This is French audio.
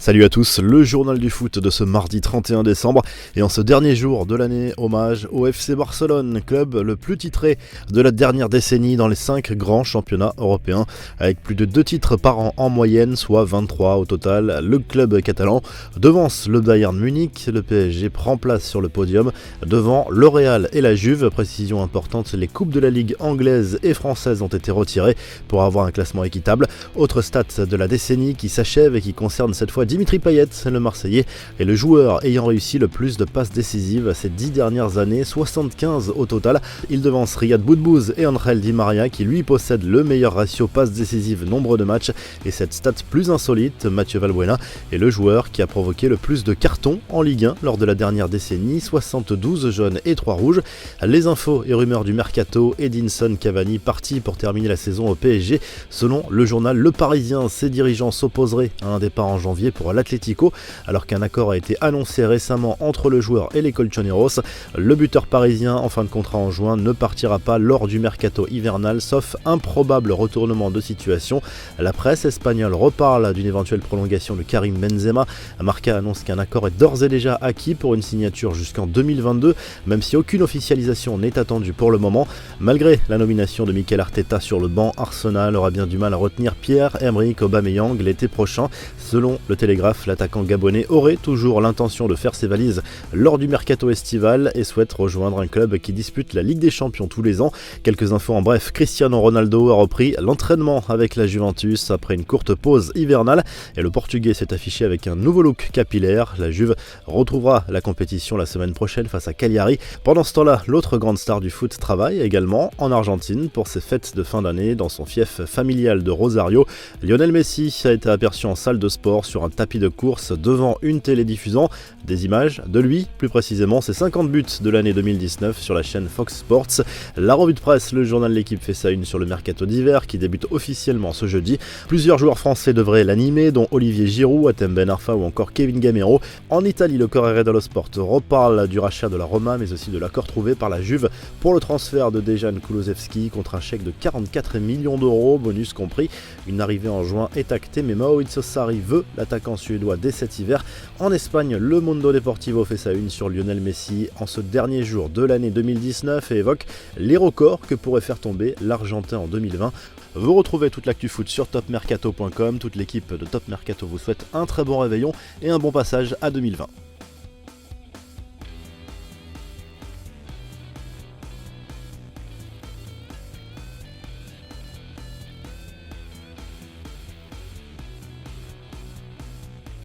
Salut à tous, le journal du foot de ce mardi 31 décembre et en ce dernier jour de l'année, hommage au FC Barcelone, club le plus titré de la dernière décennie dans les 5 grands championnats européens, avec plus de 2 titres par an en moyenne, soit 23 au total. Le club catalan devance le Bayern Munich, le PSG prend place sur le podium devant le Real et la Juve. Précision importante, les coupes de la Ligue anglaise et française ont été retirées pour avoir un classement équitable. Autre stat de la décennie qui s'achève et qui concerne cette fois Dimitri Payet, le Marseillais, est le joueur ayant réussi le plus de passes décisives ces 10 dernières années, 75 au total. Il devance Riyad Boudbouz et Angel Di Maria qui lui possèdent le meilleur ratio passes décisives nombre de matchs. Et cette stat plus insolite, Mathieu Valbuena est le joueur qui a provoqué le plus de cartons en Ligue 1 lors de la dernière décennie, 72 jaunes et 3 rouges. Les infos et rumeurs du mercato, Edinson Cavani parti pour terminer la saison au PSG. Selon le journal Le Parisien, ses dirigeants s'opposeraient à un départ en janvier pour l'Atlético, alors qu'un accord a été annoncé récemment entre le joueur et les Colchoneros. Le buteur parisien en fin de contrat en juin ne partira pas lors du mercato hivernal, sauf improbable retournement de situation. La presse espagnole reparle d'une éventuelle prolongation de Karim Benzema. Marca annonce qu'un accord est d'ores et déjà acquis pour une signature jusqu'en 2022, même si aucune officialisation n'est attendue pour le moment. Malgré la nomination de Mikel Arteta sur le banc, Arsenal aura bien du mal à retenir Pierre-Emerick Aubameyang l'été prochain. Selon le Télégraphe, l'attaquant gabonais aurait toujours l'intention de faire ses valises lors du mercato estival et souhaite rejoindre un club qui dispute la Ligue des Champions tous les ans. Quelques infos en bref, Cristiano Ronaldo a repris l'entraînement avec la Juventus après une courte pause hivernale et le Portugais s'est affiché avec un nouveau look capillaire. La Juve retrouvera la compétition la semaine prochaine face à Cagliari. Pendant ce temps-là, l'autre grande star du foot travaille également en Argentine pour ses fêtes de fin d'année dans son fief familial de Rosario. Lionel Messi a été aperçu en salle de sport sur un tapis de course devant une télé diffusant des images de lui, plus précisément ses 50 buts de l'année 2019 sur la chaîne Fox Sports. La revue de presse, le journal L'Équipe fait sa une sur le mercato d'hiver qui débute officiellement ce jeudi. Plusieurs joueurs français devraient l'animer, dont Olivier Giroud, Hatem Ben Arfa ou encore Kevin Gamero. En Italie, le Corriere dello Sport reparle du rachat de la Roma, mais aussi de l'accord trouvé par la Juve pour le transfert de Dejan Kulusevski contre un chèque de 44 millions d'euros, bonus compris. Une arrivée en juin est actée, mais Maurizio Sarri veut l'attaquant suédois dès cet hiver. En Espagne, le Mundo Deportivo fait sa une sur Lionel Messi en ce dernier jour de l'année 2019 et évoque les records que pourrait faire tomber l'Argentin en 2020. Vous retrouvez toute l'actu foot sur topmercato.com. Toute l'équipe de Top Mercato vous souhaite un très bon réveillon et un bon passage à 2020.